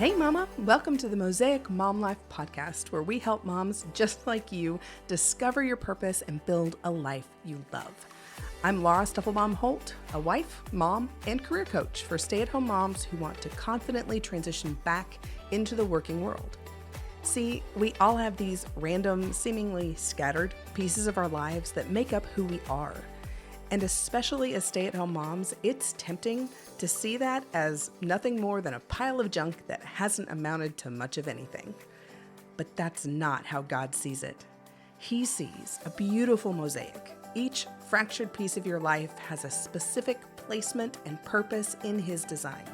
Hey mama, welcome to the Mosaic Mom Life podcast, where we help moms just like you discover your purpose and build a life you love. I'm Laura Stuffelbaum Holt, a wife, mom, and career coach for stay-at-home moms who want to confidently transition back into the working world. See, we all have these random, seemingly scattered pieces of our lives that make up who we are. And especially as stay-at-home moms, it's tempting to see that as nothing more than a pile of junk that hasn't amounted to much of anything. But that's not how God sees it. He sees a beautiful mosaic. Each fractured piece of your life has a specific placement and purpose in His design.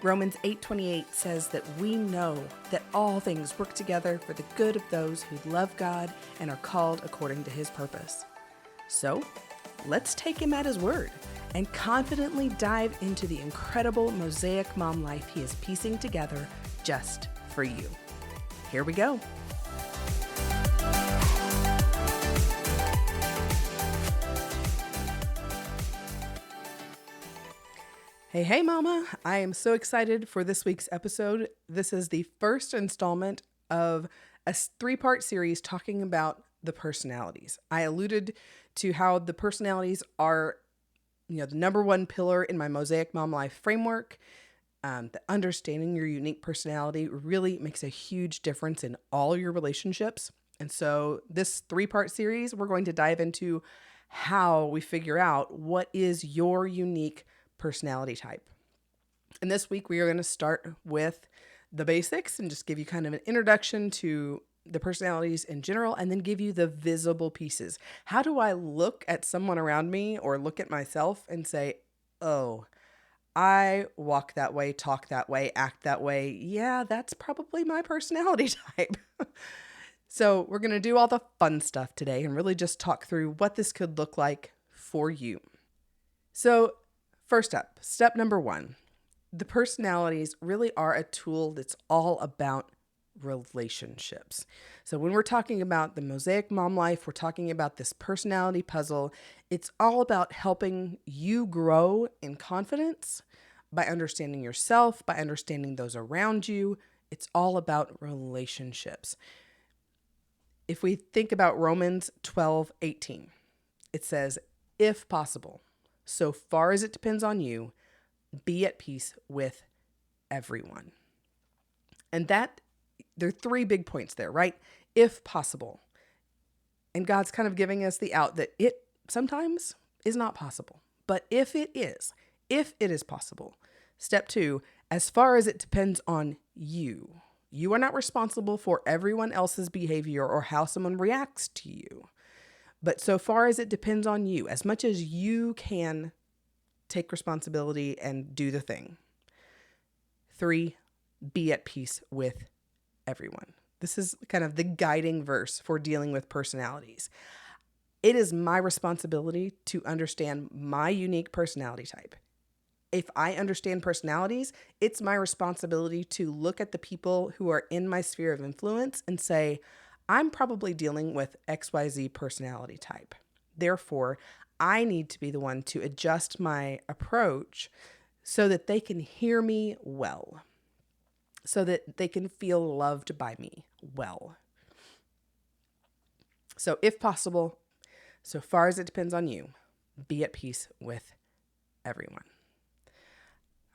Romans 8:28 says that we know that all things work together for the good of those who love God and are called according to His purpose. So, let's take Him at His word and confidently dive into the incredible Mosaic Mom life He is piecing together just for you. Here we go. Hey, mama. I am so excited for this week's episode. This is the first installment of a three-part series talking about the personalities. I alluded to how the personalities are, the number one pillar in my Mosaic Mom Life Framework. The understanding your unique personality really makes a huge difference in all your relationships. And so this three-part series, we're going to dive into how we figure out what is your unique personality type. And this week we are going to start with the basics and just give you kind of an introduction to the personalities in general, and then give you the visible pieces. How do I look at someone around me or look at myself and say, oh, I walk that way, talk that way, act that way. Yeah, that's probably my personality type. So we're going to do all the fun stuff today and really just talk through what this could look like for you. So first up, step number one, the personalities really are a tool that's all about relationships. So when we're talking about the Mosaic Mom Life, we're talking about this personality puzzle. It's all about helping you grow in confidence by understanding yourself, by understanding those around you. It's all about relationships. If we think about Romans 12:18, it says, if possible, so far as it depends on you, be at peace with everyone. And there are three big points there, right? If possible. And God's kind of giving us the out that it sometimes is not possible. But if it is possible. Step two, as far as it depends on you. You are not responsible for everyone else's behavior or how someone reacts to you. But so far as it depends on you, as much as you can take responsibility and do the thing. 3, be at peace with everyone. This is kind of the guiding verse for dealing with personalities. It is my responsibility to understand my unique personality type. If I understand personalities, it's my responsibility to look at the people who are in my sphere of influence and say, I'm probably dealing with XYZ personality type. Therefore, I need to be the one to adjust my approach so that they can hear me well, so that they can feel loved by me well. So if possible, so far as it depends on you, be at peace with everyone.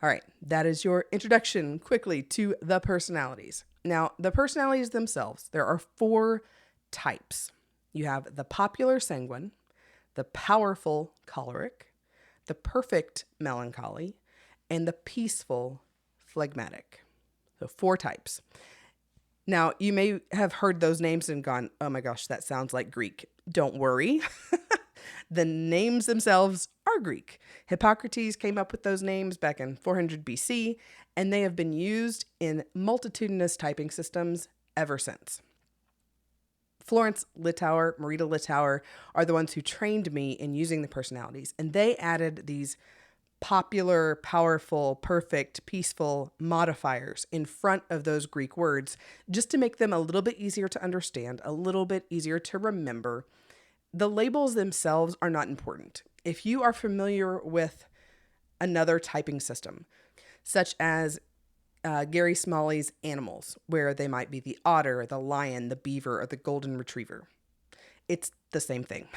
All right, that is your introduction quickly to the personalities. Now, the personalities themselves, there are 4 types. You have the popular sanguine, the powerful choleric, the perfect melancholy, and the peaceful phlegmatic. So 4 types. Now, you may have heard those names and gone, oh my gosh, that sounds like Greek. Don't worry. The names themselves are Greek. Hippocrates came up with those names back in 400 BC, and they have been used in multitudinous typing systems ever since. Florence Littauer, Marita Littauer are the ones who trained me in using the personalities, and they added these popular, powerful, perfect, peaceful modifiers in front of those Greek words just to make them a little bit easier to understand, a little bit easier to remember. The labels themselves are not important. If you are familiar with another typing system, such as Gary Smalley's Animals, where they might be the otter, the lion, the beaver, or the golden retriever. It's the same thing.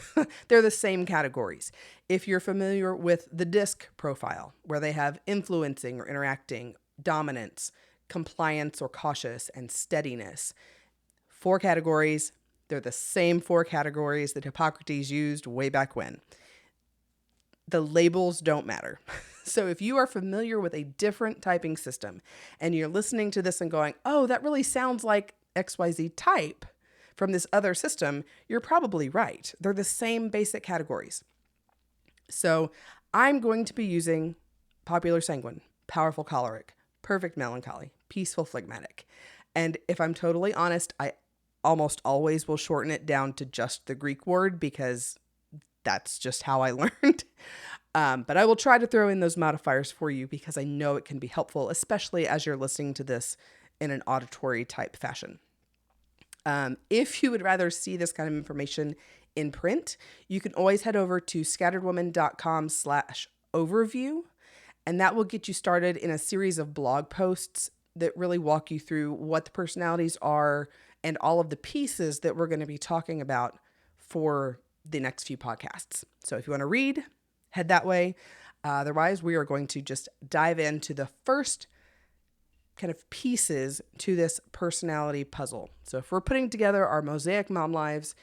They're the same categories. If you're familiar with the DISC profile, where they have influencing or interacting, dominance, compliance or cautious, and steadiness, 4 categories. They're the same 4 categories that Hippocrates used way back when. The labels don't matter. So if you are familiar with a different typing system and you're listening to this and going, oh, that really sounds like XYZ type from this other system, you're probably right. They're the same basic categories. So I'm going to be using popular sanguine, powerful choleric, perfect melancholy, peaceful phlegmatic. And if I'm totally honest, I almost always will shorten it down to just the Greek word because that's just how I learned. But I will try to throw in those modifiers for you because I know it can be helpful, especially as you're listening to this in an auditory type fashion. If you would rather see this kind of information in print, you can always head over to scatteredwoman.com/overview, and that will get you started in a series of blog posts that really walk you through what the personalities are and all of the pieces that we're going to be talking about for the next few podcasts. So if you want to read, head that way. Otherwise, we are going to just dive into the first kind of pieces to this personality puzzle. So if we're putting together our Mosaic Mom Lives,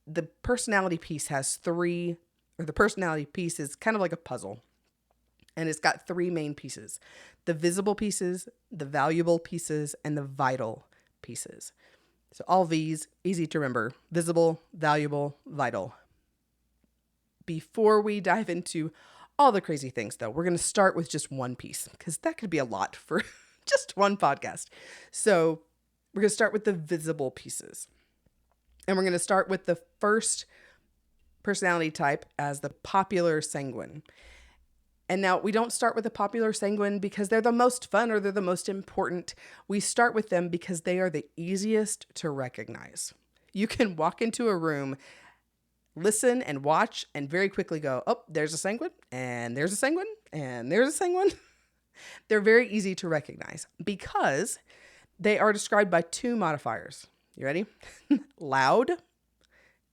the personality piece has 3, or the personality piece is kind of like a puzzle. And it's got 3 main pieces: the visible pieces, the valuable pieces, and the vital pieces. So all these, easy to remember: visible, valuable, vital. Before we dive into all the crazy things, though, we're going to start with just one piece because that could be a lot for just one podcast. So we're going to start with the visible pieces. And we're going to start with the first personality type as the popular sanguine. And now we don't start with the popular sanguine because they're the most fun or they're the most important. We start with them because they are the easiest to recognize. You can walk into a room, listen and watch, and very quickly go, oh, there's a sanguine, and there's a sanguine, and there's a sanguine. They're very easy to recognize because they are described by 2 modifiers. You ready? Loud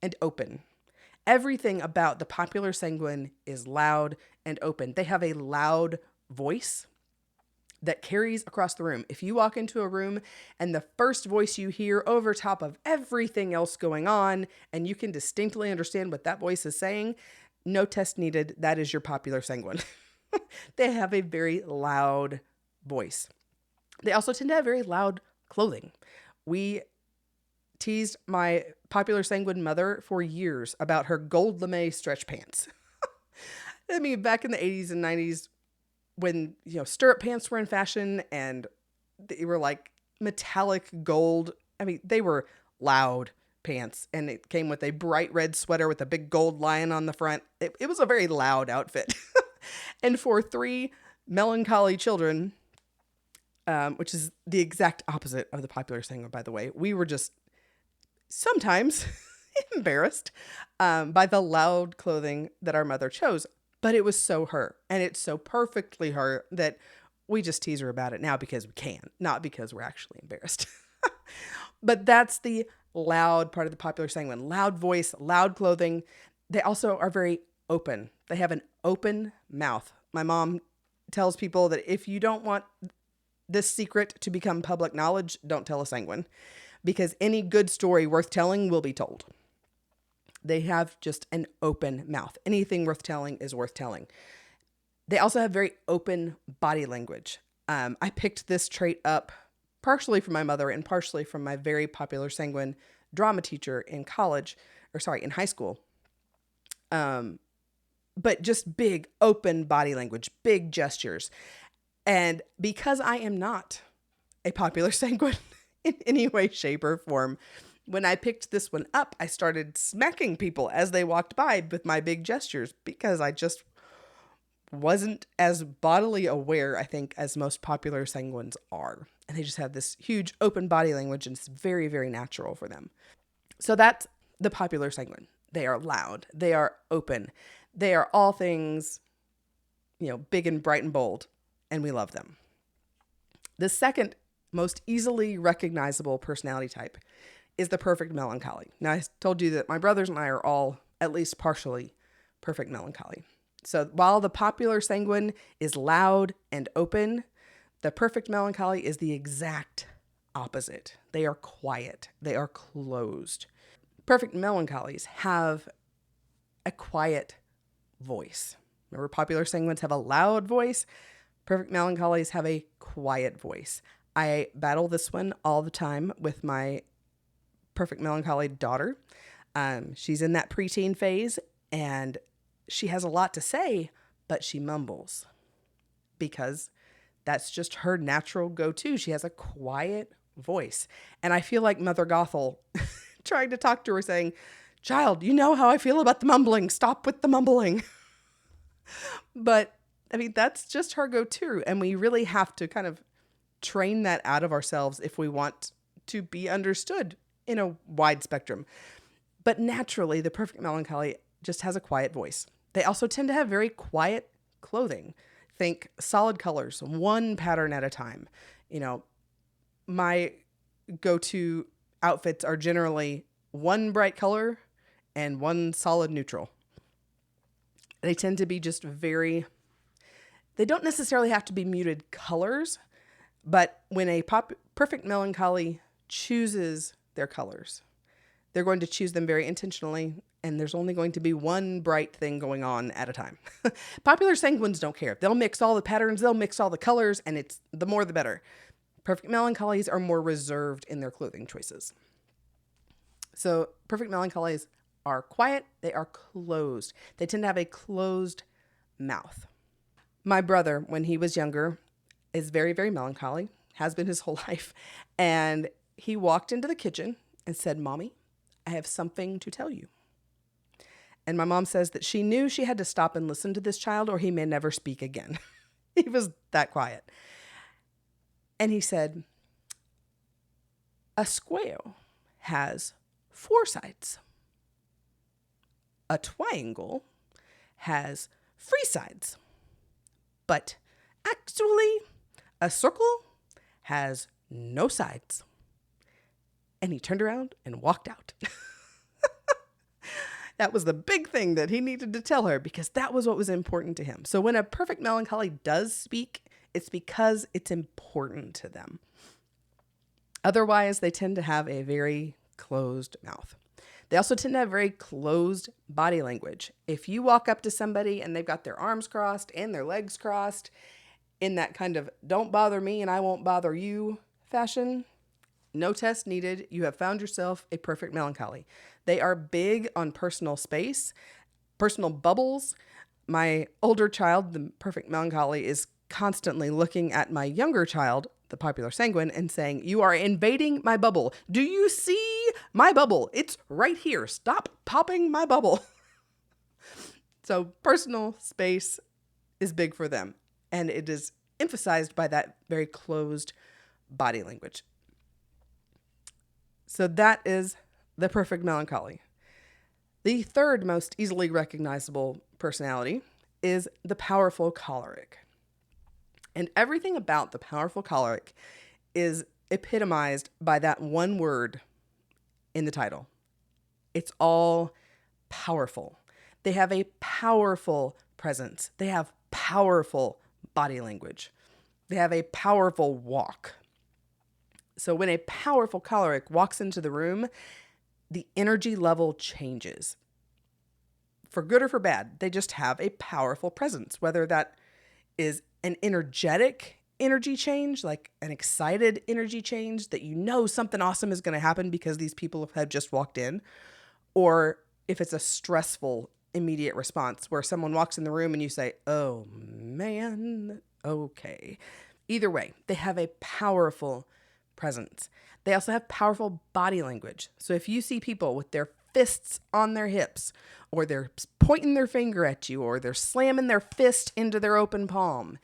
and open. Everything about the popular sanguine is loud and open. They have a loud voice that carries across the room. If you walk into a room and the first voice you hear over top of everything else going on, and you can distinctly understand what that voice is saying, no test needed. That is your popular sanguine. They have a very loud voice. They also tend to have very loud clothing. We teased my popular sanguine mother for years about her gold lame stretch pants. I mean, back in the 80s and 90s, when, stirrup pants were in fashion and they were like metallic gold. I mean, they were loud pants, and it came with a bright red sweater with a big gold lion on the front. It was a very loud outfit. And for 3 melancholy children, which is the exact opposite of the popular sanguine, by the way, we were just sometimes embarrassed by the loud clothing that our mother chose. But it was so her, and it's so perfectly her that we just tease her about it now because we can, not because we're actually embarrassed. But that's the loud part of the popular sanguine. Loud voice, loud clothing. They also are very open. They have an open mouth. My mom tells people that if you don't want this secret to become public knowledge, don't tell a sanguine, because any good story worth telling will be told. They have just an open mouth. Anything worth telling is worth telling. They also have very open body language. I picked this trait up partially from my mother and partially from my very popular sanguine drama teacher in in high school. But just big open body language, big gestures. And because I am not a popular sanguine in any way, shape, or form, when I picked this one up, I started smacking people as they walked by with my big gestures because I just wasn't as bodily aware, I think, as most popular sanguines are. And they just have this huge open body language, and it's very, very natural for them. So that's the popular sanguine. They are loud. They are open. They are all things, big and bright and bold, and we love them. The second most easily recognizable personality type is the perfect melancholy. Now, I told you that my brothers and I are all at least partially perfect melancholy. So while the popular sanguine is loud and open, the perfect melancholy is the exact opposite. They are quiet. They are closed. Perfect melancholies have a quiet voice. Remember, popular sanguines have a loud voice. Perfect melancholies have a quiet voice. I battle this one all the time with my perfect melancholy daughter. She's in that preteen phase and she has a lot to say, but she mumbles because that's just her natural go-to. She has a quiet voice. And I feel like Mother Gothel trying to talk to her saying, "Child, you know how I feel about the mumbling. Stop with the mumbling." But I mean, that's just her go-to. And we really have to kind of train that out of ourselves if we want to be understood in a wide spectrum. But naturally, the perfect melancholy just has a quiet voice. They also tend to have very quiet clothing. Think solid colors, one pattern at a time. You know, my go-to outfits are generally one bright color and one solid neutral. They tend to be just they don't necessarily have to be muted colors, but when a perfect melancholy chooses their colors, they're going to choose them very intentionally, and there's only going to be one bright thing going on at a time. Popular sanguines don't care. They'll mix all the patterns, they'll mix all the colors, and it's the more the better. Perfect melancholies are more reserved in their clothing choices. So perfect melancholies are quiet, they are closed. They tend to have a closed mouth. My brother, when he was younger, is very, very melancholy, has been his whole life. And he walked into the kitchen and said, "Mommy, I have something to tell you." And my mom says that she knew she had to stop and listen to this child or he may never speak again. He was that quiet. And he said, "A square has 4 sides. A triangle has 3 sides. But actually, a circle has no sides." And he turned around and walked out. That was the big thing that he needed to tell her because that was what was important to him. So when a perfect melancholy does speak, it's because it's important to them. Otherwise, they tend to have a very closed mouth. They also tend to have very closed body language. If you walk up to somebody and they've got their arms crossed and their legs crossed in that kind of "don't bother me and I won't bother you" fashion, no test needed. You have found yourself a perfect melancholy. They are big on personal space, personal bubbles. My older child, the perfect melancholy, is constantly looking at my younger child, the popular sanguine, and saying, "You are invading my bubble. Do you see my bubble? It's right here. Stop popping my bubble." So personal space is big for them, and it is emphasized by that very closed body language. So that is the perfect melancholy. The third most easily recognizable personality is the powerful choleric. And everything about the powerful choleric is epitomized by that one word in the title. It's all powerful. They have a powerful presence. They have powerful body language. They have a powerful walk. So when a powerful choleric walks into the room, the energy level changes. For good or for bad, they just have a powerful presence, whether that is an energetic energy change, like an excited energy change that you know something awesome is going to happen because these people have just walked in, or if it's a stressful immediate response where someone walks in the room and you say, "Oh man, okay." Either way, they have a powerful presence. They also have powerful body language. So if you see people with their fists on their hips, or they're pointing their finger at you, or they're slamming their fist into their open palm,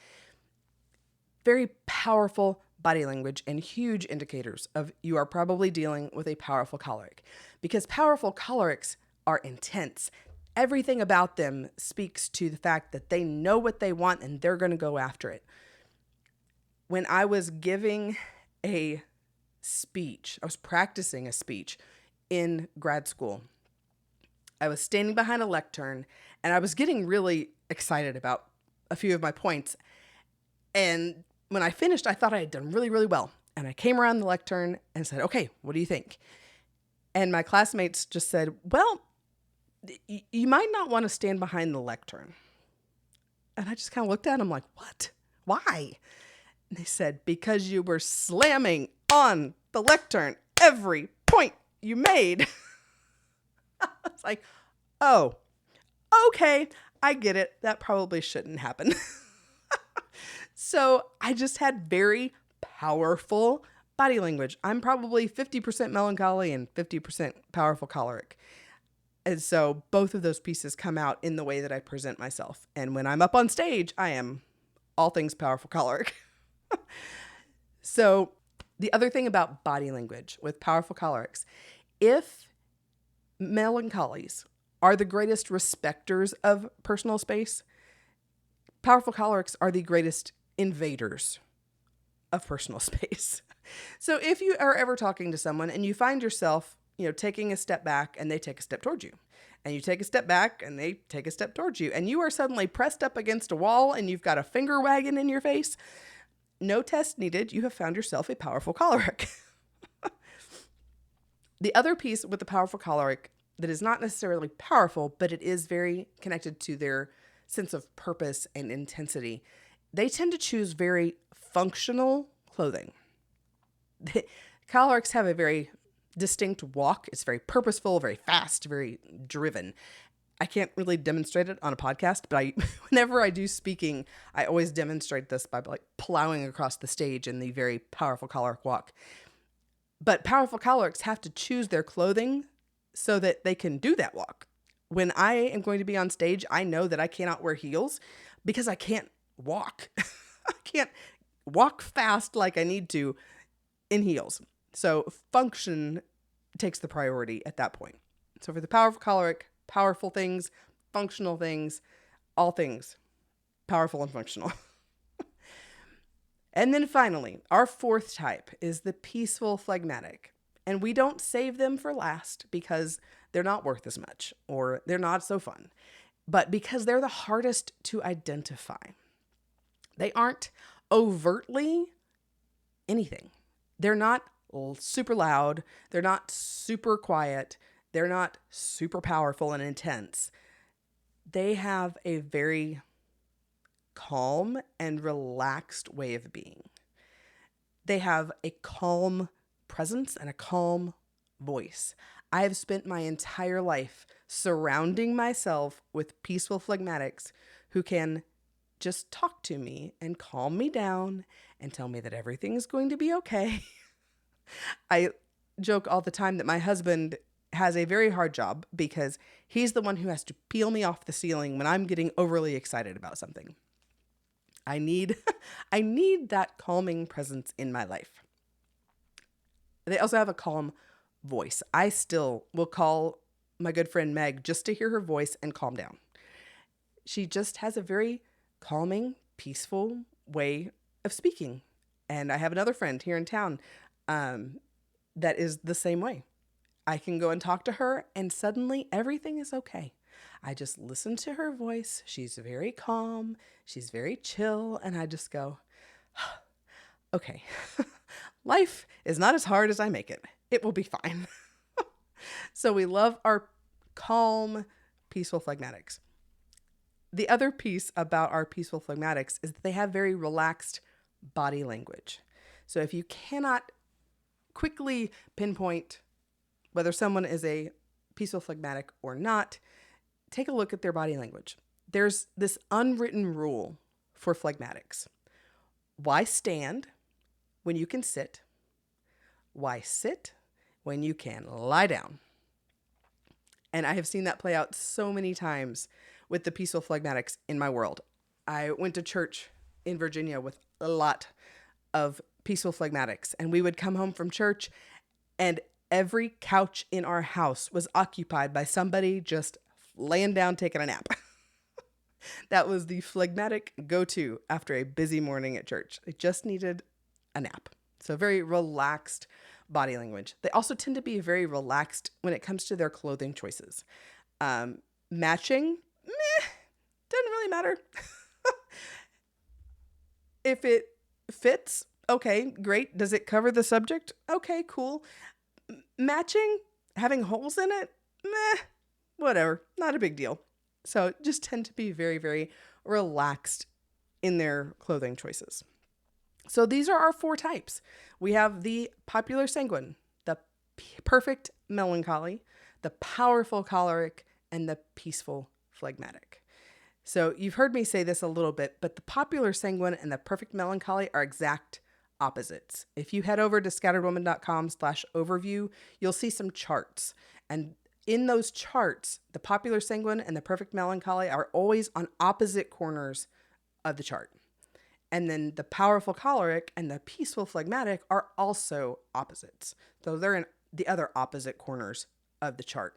very powerful body language and huge indicators of you are probably dealing with a powerful choleric, because powerful cholerics are intense. Everything about them speaks to the fact that they know what they want and they're going to go after it. when I was giving a speech, I was practicing a speech in grad school. I was standing behind a lectern and I was getting really excited about a few of my points. And when I finished, I thought I had done really, really well. And I came around the lectern and said, okay, what do you think? And my classmates just said, well, you might not want to stand behind the lectern. And I just kind of looked at them like, what? Why? And they said, because you were slamming on the lectern every point you made. I was like, oh, okay, I get it. That probably shouldn't happen. So I just had very powerful body language. I'm probably 50% melancholy and 50% powerful choleric. And so both of those pieces come out in the way that I present myself. And when I'm up on stage, I am all things powerful choleric. So the other thing about body language with powerful cholerics, if melancholies are the greatest respecters of personal space, powerful cholerics are the greatest invaders of personal space. So if you are ever talking to someone and you find yourself, taking a step back and they take a step towards you, and you take a step back and they take a step towards you, and you are suddenly pressed up against a wall and you've got a finger wagging in your face, no test needed. You have found yourself a powerful choleric. The other piece with the powerful choleric that is not necessarily powerful, but it is very connected to their sense of purpose and intensity. They tend to choose very functional clothing. The cholerics have a very distinct walk. It's very purposeful, very fast, very driven. I can't really demonstrate it on a podcast, but whenever I do speaking, I always demonstrate this by plowing across the stage in the very powerful choleric walk. But powerful cholerics have to choose their clothing so that they can do that walk. When I am going to be on stage, I know that I cannot wear heels because I can't walk. I can't walk fast like I need to in heels. So function takes the priority at that point. So for the powerful choleric, powerful things, functional things, all things powerful and functional. And then finally, our fourth type is the peaceful phlegmatic. And we don't save them for last because they're not worth as much or they're not so fun, but because they're the hardest to identify. They aren't overtly anything. They're not super loud. They're not super quiet. They're not super powerful and intense. They have a very calm and relaxed way of being. They have a calm presence and a calm voice. I have spent my entire life surrounding myself with peaceful phlegmatics who can just talk to me and calm me down and tell me that everything's going to be okay. I joke all the time that my husband has a very hard job because he's the one who has to peel me off the ceiling when I'm getting overly excited about something. I need that calming presence in my life. They also have a calm voice. I still will call my good friend Meg just to hear her voice and calm down. She just has a very calming, peaceful way of speaking. And I have another friend here in town that is the same way. I can go and talk to her and suddenly everything is okay. I just listen to her voice. She's very calm. She's very chill. And I just go, okay, life is not as hard as I make it. It will be fine. So we love our calm, peaceful phlegmatics. The other piece about our peaceful phlegmatics is that they have very relaxed body language. So if you cannot quickly pinpoint whether someone is a peaceful phlegmatic or not, take a look at their body language. There's this unwritten rule for phlegmatics. Why stand when you can sit? Why sit when you can lie down? And I have seen that play out so many times with the peaceful phlegmatics in my world. I went to church in Virginia with a lot of peaceful phlegmatics, and we would come home from church and every couch in our house was occupied by somebody just laying down taking a nap. That was the phlegmatic go-to after a busy morning at church. I just needed a nap. So very relaxed body language. They also tend to be very relaxed when it comes to their clothing choices. Matching, doesn't really matter. If it fits, okay, great. Does it cover the subject? Okay, cool. Matching, having holes in it, whatever, not a big deal. So just tend to be very, very relaxed in their clothing choices. So these are our 4 types. We have the popular sanguine, the perfect melancholy, the powerful choleric, and the peaceful phlegmatic. So you've heard me say this a little bit, but the popular sanguine and the perfect melancholy are exact opposites. If you head over to scatteredwoman.com/overview, you'll see some charts. And in those charts, the popular sanguine and the perfect melancholy are always on opposite corners of the chart. And then the powerful choleric and the peaceful phlegmatic are also opposites. So they're in the other opposite corners of the chart.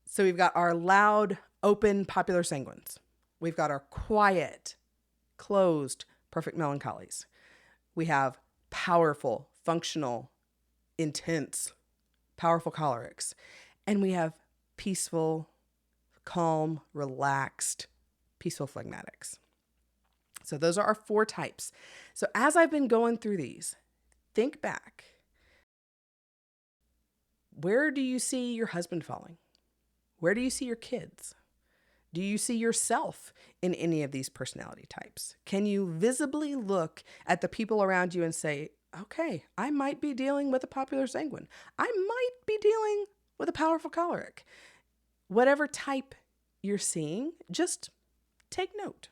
So we've got our loud, open, popular sanguines. We've got our quiet, closed, perfect melancholies. We have powerful, functional, intense, powerful cholerics. And we have peaceful, calm, relaxed, peaceful phlegmatics. So those are our 4 types. So as I've been going through these, think back. Where do you see your husband falling? Where do you see your kids? Do you see yourself in any of these personality types? Can you visibly look at the people around you and say, okay, I might be dealing with a popular sanguine. I might be dealing with a powerful choleric. Whatever type you're seeing, just take note.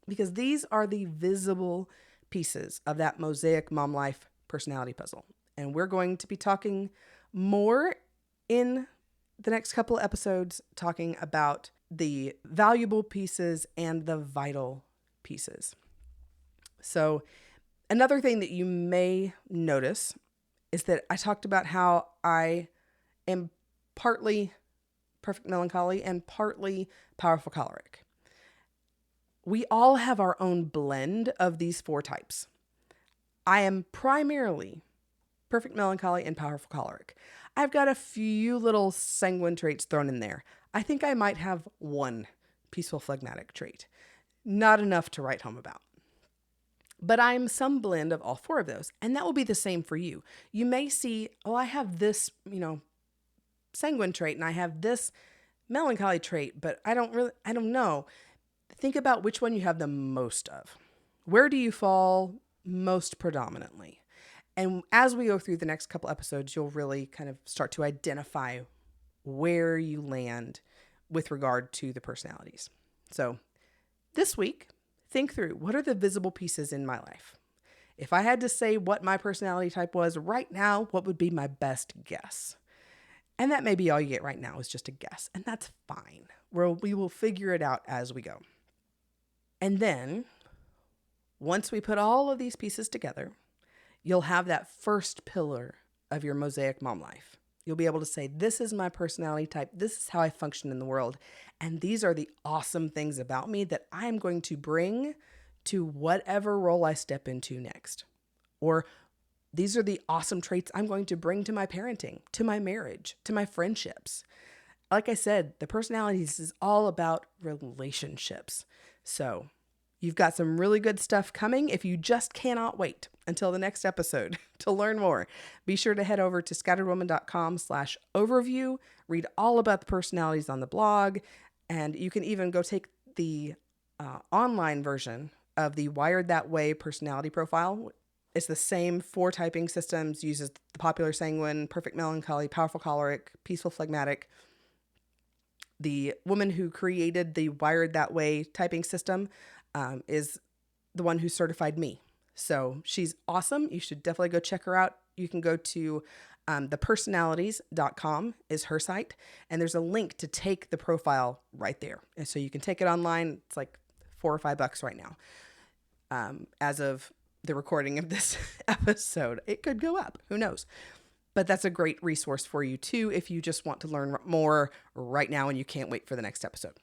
Because these are the visible pieces of that Mosaic Mom Life personality puzzle. And we're going to be talking more in the next couple of episodes, talking about the valuable pieces and the vital pieces. So another thing that you may notice is that I talked about how I am partly perfect melancholy and partly powerful choleric. We all have our own blend of these 4 types. I am primarily perfect melancholy and powerful choleric. I've got a few little sanguine traits thrown in there. I think I might have 1 peaceful phlegmatic trait. Not enough to write home about. But I'm some blend of all 4 of those. And that will be the same for you. You may see, oh, I have this, sanguine trait and I have this melancholy trait, but I don't know. Think about which one you have the most of. Where do you fall most predominantly? And as we go through the next couple episodes, you'll really kind of start to identify where you land with regard to the personalities. So this week, think through, what are the visible pieces in my life? If I had to say what my personality type was right now, what would be my best guess? And that may be all you get right now is just a guess. And that's fine. We will figure it out as we go. And then, once we put all of these pieces together, you'll have that first pillar of your Mosaic Mom Life. You'll be able to say, this is my personality type. This is how I function in the world. And these are the awesome things about me that I am going to bring to whatever role I step into next. Or these are the awesome traits I'm going to bring to my parenting, to my marriage, to my friendships. Like I said, the personalities is all about relationships. So you've got some really good stuff coming. If you just cannot wait until the next episode to learn more, be sure to head over to scatteredwoman.com/overview, read all about the personalities on the blog, and you can even go take the online version of the Wired That Way personality profile. It's the same 4 typing systems, uses the popular sanguine, perfect melancholy, powerful choleric, peaceful phlegmatic. The woman who created the Wired That Way typing system is the one who certified me. So she's awesome. You should definitely go check her out. You can go to thepersonalities.com is her site. And there's a link to take the profile right there. And so you can take it online. It's like $4 or $5 right now. As of the recording of this episode, it could go up. Who knows? But that's a great resource for you too if you just want to learn more right now and you can't wait for the next episode.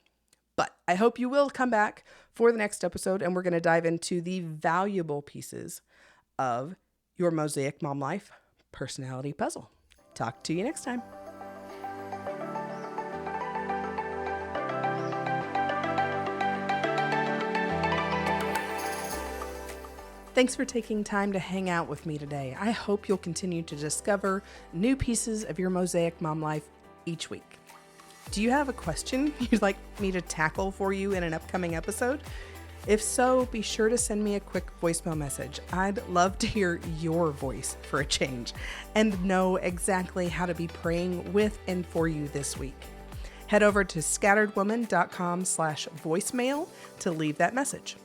But I hope you will come back for the next episode, and we're going to dive into the valuable pieces of your Mosaic Mom Life personality puzzle. Talk to you next time. Thanks for taking time to hang out with me today. I hope you'll continue to discover new pieces of your Mosaic Mom Life each week. Do you have a question you'd like me to tackle for you in an upcoming episode? If so, be sure to send me a quick voicemail message. I'd love to hear your voice for a change and know exactly how to be praying with and for you this week. Head over to scatteredwoman.com/voicemail to leave that message.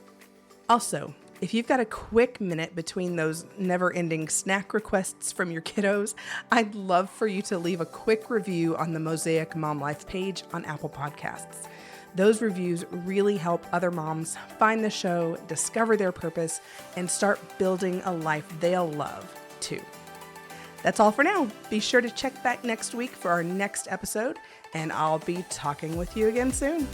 Also, if you've got a quick minute between those never-ending snack requests from your kiddos, I'd love for you to leave a quick review on the Mosaic Mom Life page on Apple Podcasts. Those reviews really help other moms find the show, discover their purpose, and start building a life they'll love too. That's all for now. Be sure to check back next week for our next episode, and I'll be talking with you again soon.